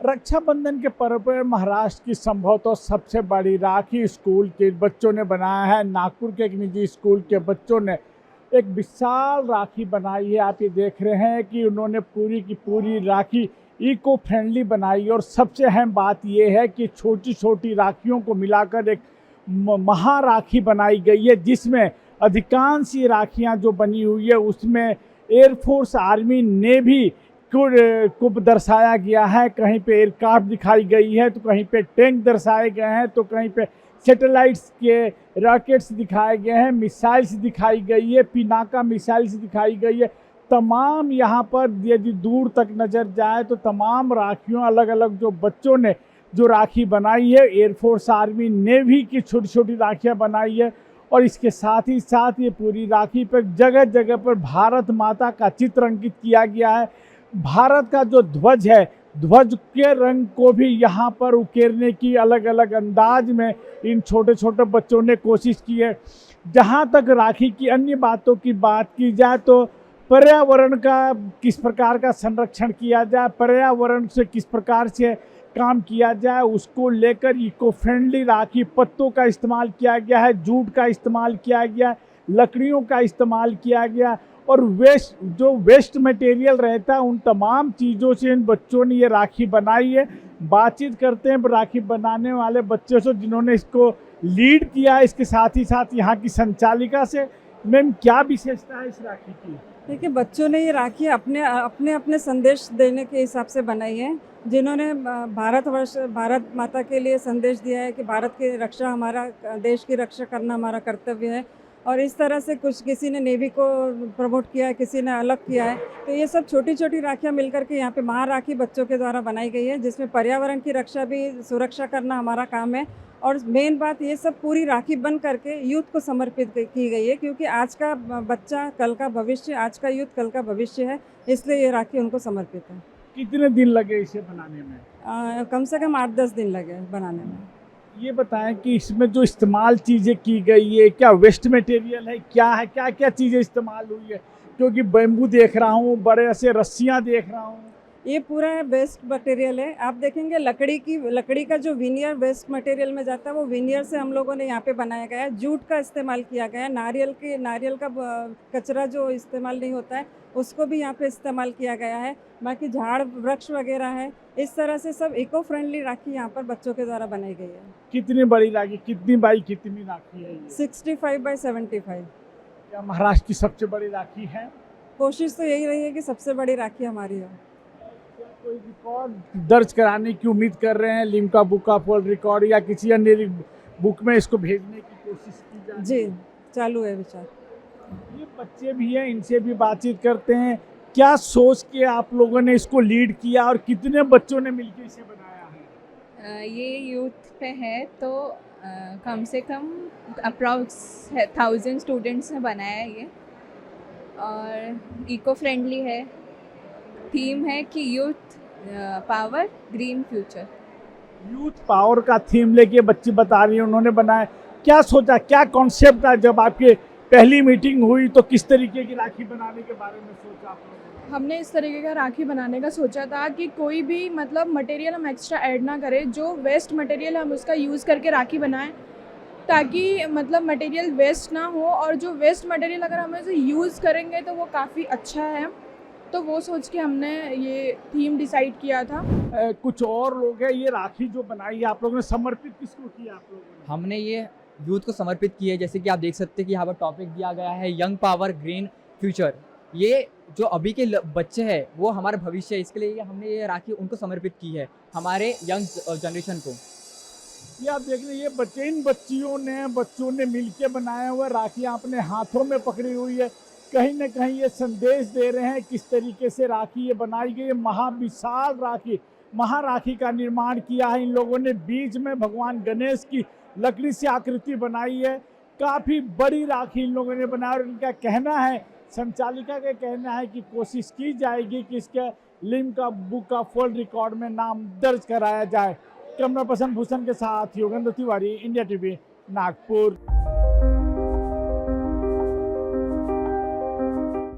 रक्षाबंधन के पर्व पर महाराष्ट्र की संभवतः सबसे बड़ी राखी स्कूल के बच्चों ने बनाया है। नागपुर के एक निजी स्कूल के बच्चों ने एक विशाल राखी बनाई है। आप ये देख रहे हैं कि उन्होंने पूरी की पूरी राखी इको फ्रेंडली बनाई और सबसे अहम बात यह है कि छोटी छोटी राखियों को मिलाकर एक महाराखी बनाई गई है, जिसमें अधिकांश ये राखियाँ जो बनी हुई है उसमें एयरफोर्स, आर्मी, नेवी को दर्शाया गया है। कहीं पे एयरक्राफ्ट दिखाई गई है, तो कहीं पे टैंक दर्शाए गए हैं, तो कहीं पे सैटेलाइट्स के रॉकेट्स दिखाए गए हैं, मिसाइल्स दिखाई गई है, पिनाका मिसाइल्स दिखाई गई है। तमाम यहाँ पर यदि दूर तक नज़र जाए तो तमाम राखियों अलग अलग जो बच्चों ने जो राखी बनाई है, एयरफोर्स, आर्मी, नेवी की छोटी छोटी राखियाँ बनाई है। और इसके साथ ही साथ ये पूरी राखी पर जगह जगह पर भारत माता का चित्र अंकित किया गया है। भारत का जो ध्वज है, ध्वज के रंग को भी यहाँ पर उकेरने की अलग अलग अंदाज में इन छोटे छोटे बच्चों ने कोशिश की है। जहाँ तक राखी की अन्य बातों की बात की जाए तो पर्यावरण का किस प्रकार का संरक्षण किया जाए, पर्यावरण से किस प्रकार से काम किया जाए, उसको लेकर इको फ्रेंडली राखी, पत्तों का इस्तेमाल किया गया है, जूट का इस्तेमाल किया गया, लकड़ियों का इस्तेमाल किया गया और वेस्ट मटेरियल रहता है उन तमाम चीज़ों से इन बच्चों ने ये राखी बनाई है। बातचीत करते हैं राखी बनाने वाले बच्चों से जिन्होंने इसको लीड किया है, इसके साथ ही साथ यहाँ की संचालिका से। मैम, क्या विशेषता है इस राखी की? देखिए, बच्चों ने ये राखी अपने अपने अपने संदेश देने के हिसाब से बनाई है। जिन्होंने भारत माता के लिए संदेश दिया है कि भारत की रक्षा, हमारा देश की रक्षा करना हमारा कर्तव्य है। और इस तरह से कुछ किसी ने नेवी को प्रमोट किया है, किसी ने अलग किया है। तो ये सब छोटी छोटी राखियाँ मिलकर के यहाँ पे महाराखी बच्चों के द्वारा बनाई गई है, जिसमें पर्यावरण की रक्षा भी, सुरक्षा करना हमारा काम है। और मेन बात, ये सब पूरी राखी बन करके यूथ को समर्पित की गई है, क्योंकि आज का बच्चा कल का भविष्य, आज का यूथ कल का भविष्य है, इसलिए ये राखी उनको समर्पित है। कितने दिन लगे इसे बनाने में? कम से कम 8-10 दिन लगे बनाने में। ये बताएं कि इसमें जो इस्तेमाल चीज़ें की गई है, क्या वेस्ट मटेरियल है, क्या है, क्या क्या चीज़ें इस्तेमाल हुई है? क्योंकि बैम्बू देख रहा हूँ, बड़े ऐसे रस्सियाँ देख रहा हूँ। ये पूरा वेस्ट मटेरियल है। आप देखेंगे लकड़ी का जो विनियर वेस्ट मटेरियल में जाता है, वो विनियर से हम लोगों ने यहाँ पे बनाया गया है। जूट का इस्तेमाल किया गया है। नारियल का कचरा जो इस्तेमाल नहीं होता है, उसको भी यहाँ पे इस्तेमाल किया गया है। बाकी झाड़ वृक्ष वगैरह है। इस तरह से सब इको फ्रेंडली राखी यहाँ पर बच्चों के द्वारा बनाई गई है। कितनी बड़ी राखी, कितनी बाई कितनी राखी है? 65x75। क्या महाराष्ट्र की सबसे बड़ी राखी है? कोशिश तो यही रही है कि सबसे बड़ी राखी हमारी हो। कोई रिकॉर्ड दर्ज कराने की उम्मीद कर रहे हैं, Limca book of world record या किसी अन्य बुक में इसको भेजने की कोशिश की जाए? जी, चालू है विचार। ये बच्चे भी हैं, इनसे भी बातचीत करते हैं। क्या सोच के आप लोगों ने इसको लीड किया और कितने बच्चों ने मिलकर इसे बनाया है? ये यूथ पे है तो कम से कम अप्रॉक्स 1000 स्टूडेंट्स ने बनाया है ये। और इको फ्रेंडली है। थीम है कि youth power green future. Youth power का थीम लेके बच्ची बता रही है उन्होंने बनाया। क्या सोचा, क्या कॉन्सेप्ट था जब आपके पहली मीटिंग हुई तो किस तरीके की राखी बनाने के बारे में सोचा आप लोगों ने? हमने इस तरीके का राखी बनाने का सोचा था कि कोई भी मतलब मटेरियल हम एक्स्ट्रा ऐड ना करें, जो वेस्ट मटेरियल हम उसका यूज़ करके राखी बनाएं, ताकि मतलब मटेरियल वेस्ट ना हो। और जो वेस्ट मटेरियल अगर हम इसे यूज़ करेंगे तो वो काफ़ी अच्छा है। तो वो सोच के हमने ये थीम डिसाइड किया था। कुछ और लोग हैं, ये राखी जो बनाई है आप लोगों ने समर्पित किसको किया आप लोगों ने? हमने ये यूथ को समर्पित की है। जैसे कि आप देख सकते हैं कि यहाँ पर टॉपिक दिया गया है यंग पावर ग्रीन फ्यूचर। ये जो अभी के बच्चे हैं वो हमारा भविष्य है, इसके लिए हमने ये राखी उनको समर्पित की है, हमारे यंग जनरेशन को। ये आप देख रहे हैं, ये बच्चे, इन बच्चों ने मिलके बनाया हुआ राखी अपने हाथों में पकड़ी हुई है। कहीं ना कहीं ये संदेश दे रहे हैं किस तरीके से राखी ये बनाई गई है। महाविशाल राखी, महाराखी का निर्माण किया है इन लोगों ने। बीच में भगवान गणेश की लकड़ी से आकृति बनाई है। काफ़ी बड़ी राखी इन लोगों ने बनाया और इनका कहना है, संचालिका का कहना है कि कोशिश की जाएगी कि इसके Limca book of world record में नाम दर्ज कराया जाए। कैमरा पर्सन भूषण के साथ योगेंद्र तिवारी, इंडिया टीवी, नागपुर।